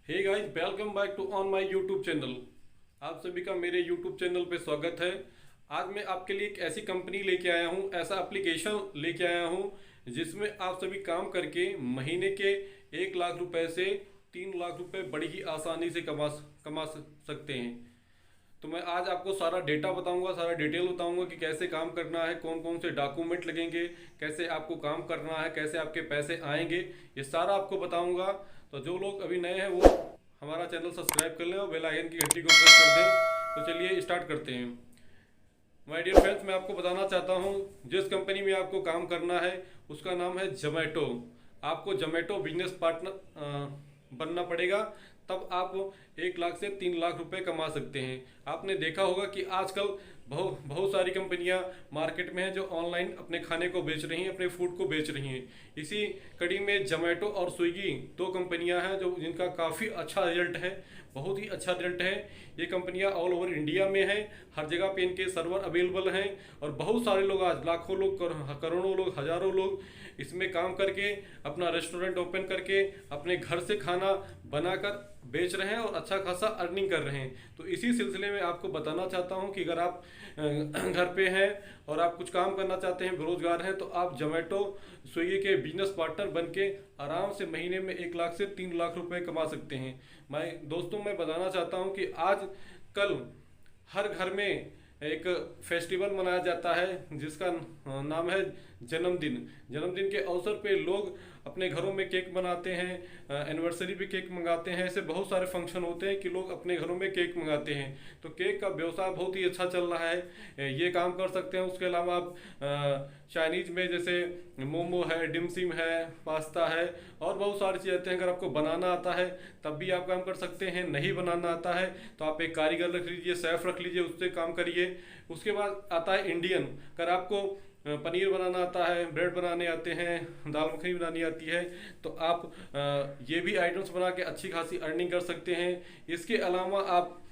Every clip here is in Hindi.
Hey guys, welcome back to on my YouTube channel. आप सभी का मेरे यूट्यूब चैनल पे स्वागत है। आज मैं आपके लिए एक ऐसी कंपनी लेके आया हूँ, ऐसा एप्लीकेशन लेके आया हूँ जिसमें आप सभी काम करके महीने के 1 लाख रुपए से 3 लाख रुपए बड़ी ही आसानी से कमा सकते हैं। तो मैं आज आपको सारा डेटा बताऊंगा, सारा डिटेल बताऊंगा कि कैसे काम करना है, कौन कौन से डॉक्यूमेंट लगेंगे, कैसे आपको काम करना है, कैसे आपके पैसे आएंगे, ये सारा आपको बताऊंगा। तो जो लोग अभी नए हैं वो हमारा चैनल सब्सक्राइब कर लें और बेल आइकन की घंटी को प्रेस कर दें। तो चलिए स्टार्ट करते हैं। माय डियर फ्रेंड्स, मैं आपको बताना चाहता हूँ जिस कंपनी में आपको काम करना है उसका नाम है जोमेटो। आपको जोमेटो बिजनेस पार्टनर बनना पड़ेगा, तब आप 1 लाख से 3 लाख रुपए कमा सकते हैं। आपने देखा होगा कि आजकल बहुत बहुत सारी कंपनियां मार्केट में हैं जो ऑनलाइन अपने खाने को बेच रही हैं, अपने फूड को बेच रही हैं। इसी कड़ी में जोमेटो और स्विगी दो कंपनियां हैं जो जिनका काफ़ी अच्छा रिजल्ट है, बहुत ही अच्छा रिजल्ट है। ये कंपनियां ऑल ओवर इंडिया में हैं, हर जगह पे इनके सर्वर अवेलेबल हैं और बहुत सारे लोग, आज लाखों लोग, करोड़ों लोग, हजारों लोग इसमें काम करके अपना रेस्टोरेंट ओपन करके अपने घर से खाना बनाकर बेच रहे हैं और अच्छा खासा अर्निंग कर रहे हैं। तो इसी सिलसिले में आपको बताना चाहता हूं कि अगर आप घर पे हैं और आप कुछ काम करना चाहते हैं, बेरोजगार हैं, तो आप जोमेटो स्विगी के बिजनेस पार्टनर बन के आराम से महीने में 1 लाख से 3 लाख रुपए कमा सकते हैं। मैं बताना चाहता हूं कि आज कल हर घर में एक फेस्टिवल मनाया जाता है जिसका नाम है जन्मदिन। जन्मदिन के अवसर पे लोग अपने घरों में केक बनाते हैं, एनिवर्सरी पे केक मंगाते हैं। ऐसे बहुत सारे फंक्शन होते हैं कि लोग अपने घरों में केक मंगाते हैं। तो केक का व्यवसाय बहुत ही अच्छा चल रहा है, ये काम कर सकते हैं। उसके अलावा आप चाइनीज में जैसे मोमो है, डिमसिम है, पास्ता है और बहुत सारी चीज़ें आती हैं। अगर आपको बनाना आता है तब भी आप काम कर सकते हैं, नहीं बनाना आता है तो आप एक कारीगर रख लीजिए, शेफ रख लीजिए, उससे काम करिए। उसके बाद आता है इंडियन। अगर आपको पनीर बनाना आता है, ब्रेड बनाने आते हैं, दाल मखनी बनानी आती है, तो आप ये भी आइटम्स बना के अच्छी खासी अर्निंग कर सकते हैं। इसके अलावा आप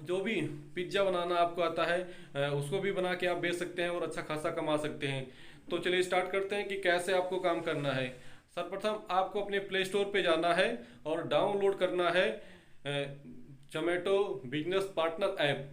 जो भी पिज्ज़ा बनाना आपको आता है उसको भी बना के आप बेच सकते हैं और अच्छा खासा कमा सकते हैं। तो चलिए स्टार्ट करते हैं कि कैसे आपको काम करना है। सर्वप्रथम आपको अपने प्ले स्टोर पे जाना है और डाउनलोड करना है Zomato business partner app,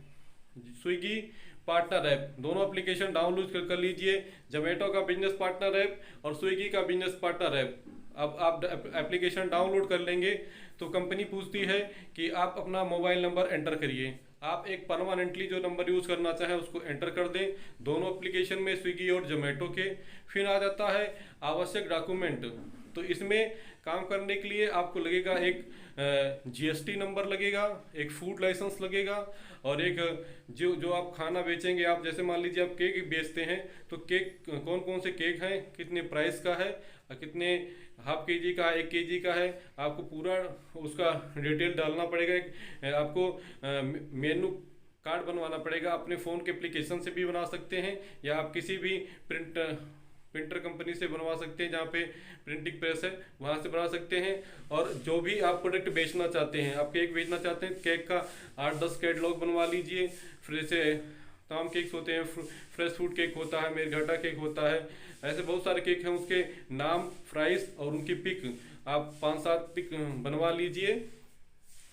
Swiggy partner app. दोनों एप्लीकेशन डाउनलोड कर लीजिए, जोमेटो का बिजनेस पार्टनर ऐप और स्विगी का बिजनेस पार्टनर ऐप। अब आप एप्लीकेशन डाउनलोड कर लेंगे तो कंपनी पूछती है कि आप अपना मोबाइल नंबर एंटर करिए। आप एक परमानेंटली जो नंबर यूज़ करना चाहें उसको एंटर कर दें, दोनों एप्लीकेशन में, स्विगी और जोमेटो के। फिर आ जाता है आवश्यक डॉक्यूमेंट। तो इसमें काम करने के लिए आपको लगेगा एक जीएसटी नंबर लगेगा, एक फूड लाइसेंस लगेगा और एक जो जो आप खाना बेचेंगे, आप जैसे मान लीजिए आप केक बेचते हैं तो केक कौन कौन से केक हैं, कितने प्राइस का है, कितने हाफ के जी का है, 1 kg का है, आपको पूरा उसका डिटेल डालना पड़ेगा। आपको मेनू कार्ड बनवाना पड़ेगा। अपने फ़ोन के एप्लीकेशन से भी बना सकते हैं या आप किसी भी प्रिंटर कंपनी से बनवा सकते हैं, जहाँ पे प्रिंटिंग प्रेस है वहाँ से बना सकते हैं। और जो भी आप प्रोडक्ट बेचना चाहते हैं, आप केक बेचना चाहते हैं, केक का 8-10 कैटलॉग बनवा लीजिए। फिर से तमाम केक्स होते हैं, फ्रेश फूड केक होता है, मेरघाटा केक होता है, ऐसे बहुत सारे केक हैं। उसके नाम, प्राइस और उनकी पिक आप 5-7 पिक बनवा लीजिए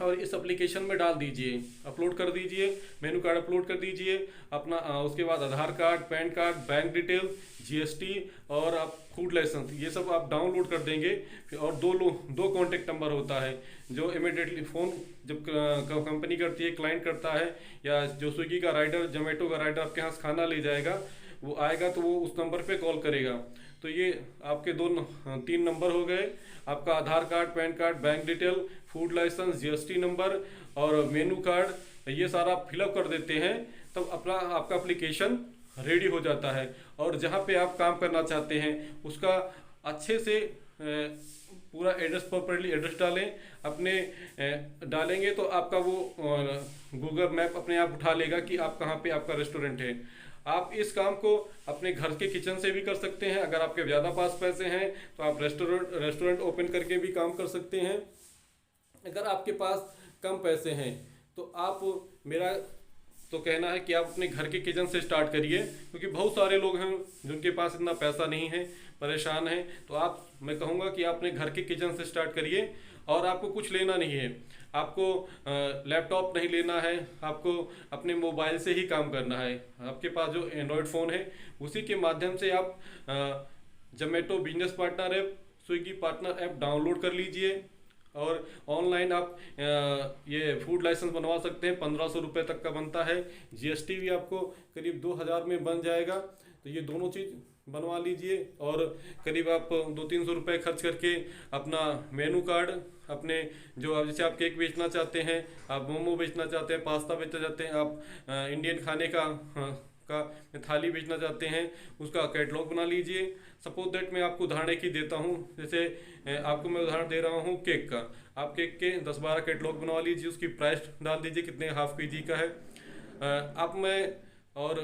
और इस एप्लीकेशन में डाल दीजिए, अपलोड कर दीजिए, मेनू कार्ड अपलोड कर दीजिए अपना। उसके बाद Aadhaar card, PAN card, bank detail, GST और आप फूड लाइसेंस, ये सब आप डाउनलोड कर देंगे। और दो कॉन्टेक्ट नंबर होता है जो इमिडिएटली फ़ोन जब कंपनी करती है, क्लाइंट करता है, या जो स्विगी का राइडर, जोमेटो का राइडर आपके यहाँ से खाना ले जाएगा, वो आएगा तो वो उस नंबर पे कॉल करेगा। तो ये आपके 3 नंबर हो गए, आपका Aadhaar card, PAN card, bank detail, food licence, GST number और मेनू कार्ड। ये सारा फिलअप कर देते हैं तब अपना आपका एप्लीकेशन रेडी हो जाता है। और जहाँ पे आप काम करना चाहते हैं उसका अच्छे से पूरा एड्रेस, प्रॉपरली एड्रेस डालें अपने। डालेंगे तो आपका वो गूगल मैप अपने आप उठा लेगा कि आप कहाँ पे आपका रेस्टोरेंट है। आप इस काम को अपने घर के किचन से भी कर सकते हैं। अगर आपके ज़्यादा पास पैसे हैं तो आप रेस्टोरेंट ओपन करके भी काम कर सकते हैं। अगर आपके पास कम पैसे हैं तो आप, मेरा तो कहना है कि आप अपने घर के किचन से स्टार्ट करिए, क्योंकि बहुत सारे लोग हैं जिनके पास इतना पैसा नहीं है, परेशान हैं। तो मैं कहूँगा कि आप अपने घर के किचन से स्टार्ट करिए। और आपको कुछ लेना नहीं है, आपको लैपटॉप नहीं लेना है, आपको अपने मोबाइल से ही काम करना है। आपके पास जो एंड्रॉयड फ़ोन है उसी के माध्यम से आप Zomato business partner app, Swiggy partner app download कर लीजिए और ऑनलाइन आप ये फूड लाइसेंस बनवा सकते हैं। 1500 रुपये तक का बनता है, जीएसटी भी आपको करीब 2000 में बन जाएगा। तो ये दोनों चीज़ बनवा लीजिए और करीब आप 200-300 रुपये खर्च करके अपना मेनू कार्ड, अपने जो अब जैसे आप केक बेचना चाहते हैं, आप मोमो बेचना चाहते हैं, पास्ता बेचना चाहते हैं, आप इंडियन खाने का थाली बेचना चाहते हैं, उसका कैटलॉग बना लीजिए। सपोज दैट मैं आपको उदाहरण की देता हूँ, जैसे आपको मैं उदाहरण दे रहा हूँ केक का। आप केक के 10-12 कैटलॉग बनवा लीजिए, उसकी प्राइस डाल दीजिए कितने हाफ केजी का है। आप मैं और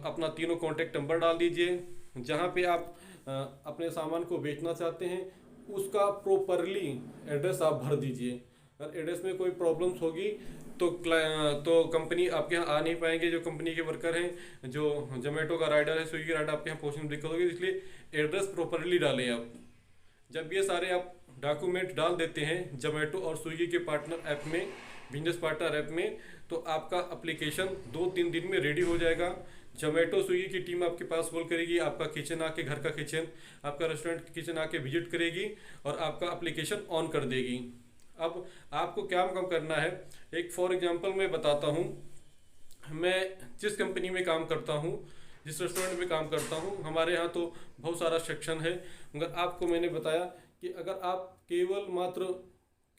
अपना तीनों कॉन्टेक्ट नंबर डाल दीजिए। जहाँ पे आप अपने सामान को बेचना चाहते हैं उसका प्रॉपरली एड्रेस आप भर दीजिए। अगर एड्रेस में कोई प्रॉब्लम्स होगी तो कंपनी आपके यहाँ आ नहीं पाएंगे। जो कंपनी के वर्कर हैं, जो जोमेटो का राइडर है, स्विगी राइडर, आपके यहाँ पहुँचने में दिक्कत होगी। इसलिए एड्रेस प्रॉपरली डालें आप। जब ये सारे आप डॉक्यूमेंट डाल देते हैं जोमेटो और स्विगी के पार्टनर ऐप में, बिजनेस पार्टनर ऐप में, तो आपका एप्लीकेशन 2-3 दिन में रेडी हो जाएगा। जोमेटो स्विगी की टीम आपके पास कॉल करेगी, आपका किचन आके, घर का किचन, आपका रेस्टोरेंट किचन आके विजिट करेगी और आपका एप्लीकेशन ऑन कर देगी। अब आपको क्या काम करना है, एक फॉर एग्जांपल मैं बताता हूँ। मैं जिस कंपनी में काम करता हूँ, जिस रेस्टोरेंट में काम करता हूँ, हमारे यहाँ तो बहुत सारा सेक्शन है। मगर आपको मैंने बताया कि अगर आप केवल मात्र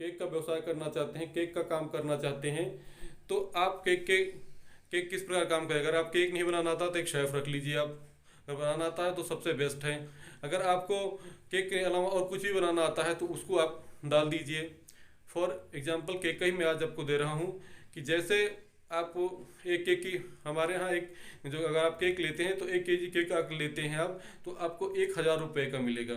केक का व्यवसाय करना चाहते हैं, केक का काम करना चाहते हैं, तो आप केक किस प्रकार काम करेगा। अगर आप केक नहीं बनाना आता तो एक शेफ रख लीजिए आप, अगर बनाना आता है तो सबसे बेस्ट है। अगर आपको केक के अलावा और कुछ भी बनाना आता है तो उसको आप डाल दीजिए। फॉर एग्जांपल केक का ही मैं आज आपको दे रहा हूँ कि जैसे आप एक केक की, हमारे यहाँ एक जो अगर आप केक लेते हैं तो 1 केजी केक आप लेते हैं आप, तो आपको 1000 रुपये का मिलेगा।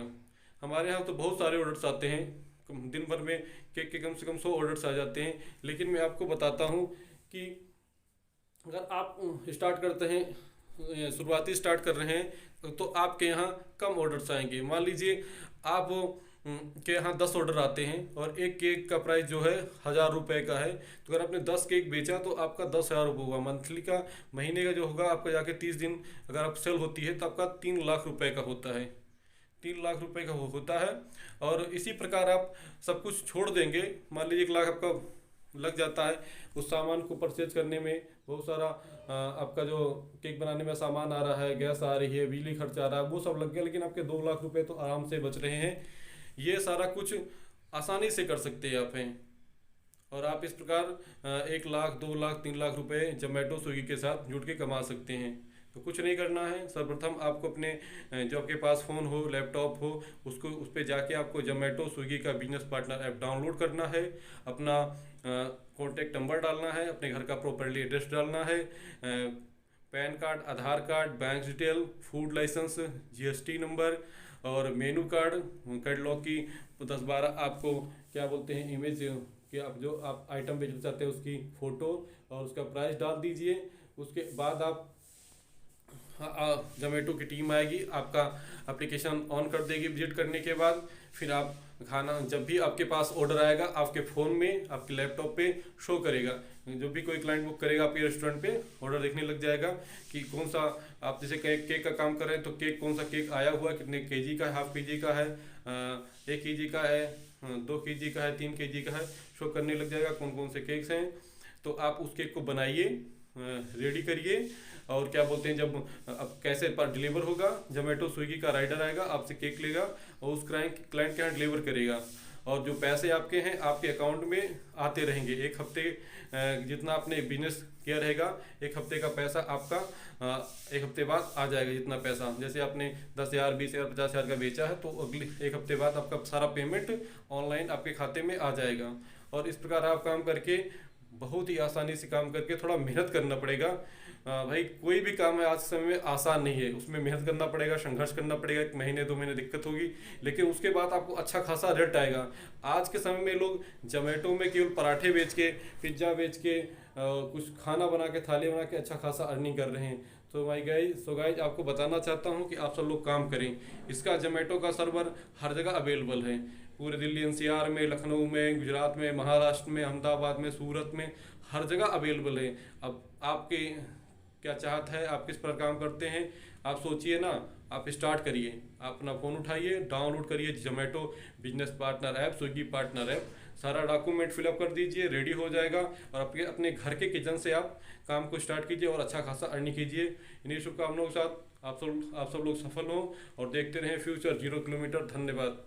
हमारे यहाँ तो बहुत सारे ऑर्डर्स आते हैं, दिन भर में केक के कम से कम 100 ऑर्डर्स आ जाते हैं। लेकिन मैं आपको बताता हूँ कि अगर आप स्टार्ट करते हैं, शुरुआती स्टार्ट कर रहे हैं, तो आपके यहाँ कम ऑर्डर्स आएंगे। मान लीजिए आप के यहाँ 10 ऑर्डर आते हैं और एक केक का प्राइस जो है 1000 रुपये का है, तो अगर आपने 10 केक बेचा तो आपका 10,000 रुपये हुआ। मंथली का, महीने का जो होगा आपका जाके 30 दिन अगर आप सेल होती है तो आपका 3 लाख रुपये का होता है, 3 लाख रुपये का होता है। और इसी प्रकार आप सब कुछ छोड़ देंगे, मान लीजिए 1 लाख आपका लग जाता है उस सामान को परचेज करने में। बहुत सारा आपका जो केक बनाने में सामान आ रहा है, गैस आ रही है, बिजली खर्च आ रहा है, वो सब लग गया, लेकिन आपके 2 लाख रुपए तो आराम से बच रहे हैं। ये सारा कुछ आसानी से कर सकते हैं आप हैं। और आप इस प्रकार 1 लाख, 2 लाख, 3 लाख रुपए जोमेटो स्विगी के साथ जुड़ के कमा सकते हैं। तो कुछ नहीं करना है, सर्वप्रथम आपको अपने जो आपके पास फ़ोन हो, लैपटॉप हो, उसको उस पर जाके आपको जोमेटो स्विगी का बिजनेस पार्टनर ऐप डाउनलोड करना है, अपना कॉन्टैक्ट नंबर डालना है, अपने घर का प्रॉपरली एड्रेस डालना है, PAN card, Aadhaar card, bank detail, food licence, GST number और मेनू कार्ड, कैटलॉग की 10-12 आपको क्या बोलते हैं इमेज कि आप जो आप आइटम बेचना चाहते हैं उसकी फ़ोटो और उसका प्राइस डाल दीजिए। उसके बाद आप जोमेटो की टीम आएगी, आपका एप्लीकेशन ऑन कर देगी। विजिट करने के बाद फिर आप खाना, जब भी आपके पास ऑर्डर आएगा आपके फ़ोन में, आपके लैपटॉप पे शो करेगा। जो भी कोई क्लाइंट बुक करेगा आपके रेस्टोरेंट पे ऑर्डर देखने लग जाएगा कि कौन सा, आप जैसे केक का काम कर रहे हैं तो केक कौन सा केक आया हुआ है, कितने केजी का है, हाफ केजी का है, 1 केजी का है, 2 केजी का है, 3 केजी का है, शो करने लग जाएगा कौन कौन से केक्स हैं। तो आप उस केक को बनाइए, रेडी करिए और क्या बोलते हैं, जब अब कैसे पर डिलीवर होगा, जोमेटो स्विगी का राइडर आएगा, आपसे केक लेगा और उस क्लाइंट के यहाँ डिलीवर करेगा। और जो पैसे आपके हैं आपके अकाउंट में आते रहेंगे। 1 हफ्ते जितना आपने बिजनेस किया रहेगा, 1 हफ्ते का पैसा आपका 1 हफ्ते बाद आ जाएगा। जितना पैसा, जैसे आपने 10,000, 20,000, 50,000 का बेचा है तो अगले 1 हफ्ते बाद आपका सारा पेमेंट ऑनलाइन आपके खाते में आ जाएगा। और इस प्रकार आप काम करके बहुत ही आसानी से काम करके, थोड़ा मेहनत करना पड़ेगा भाई। कोई भी काम है आज के समय में आसान नहीं है, उसमें मेहनत करना पड़ेगा, संघर्ष करना पड़ेगा। 1 महीने 2 महीने दिक्कत होगी, लेकिन उसके बाद आपको अच्छा खासा रिजल्ट आएगा। आज के समय में लोग जोमेटो में केवल पराठे बेच के, पिज्ज़ा बेच के, कुछ खाना बना के, थाली बना के अच्छा खासा अर्निंग कर रहे हैं। तो गाइज आपको बताना चाहता हूँ कि आप सब लोग काम करें। इसका जोमेटो का सर्वर हर जगह अवेलेबल है, पूरे दिल्ली एनसीआर में, लखनऊ में, गुजरात में, महाराष्ट्र में, अहमदाबाद में, सूरत में, हर जगह अवेलेबल है। अब आपके क्या चाहत है, आप किस पर काम करते हैं, आप सोचिए ना। आप स्टार्ट करिए, आप अपना फ़ोन उठाइए, डाउनलोड करिए Zomato business partner app, Swiggy partner app, सारा डॉक्यूमेंट फिलअप कर दीजिए, रेडी हो जाएगा और आपके अपने घर के किचन से आप काम को स्टार्ट कीजिए और अच्छा खासा अर्निंग कीजिए। इन्हीं शुभकामनाओं के साथ आप सब लोग सफल हों और देखते रहें फ्यूचर 0 किलोमीटर। धन्यवाद।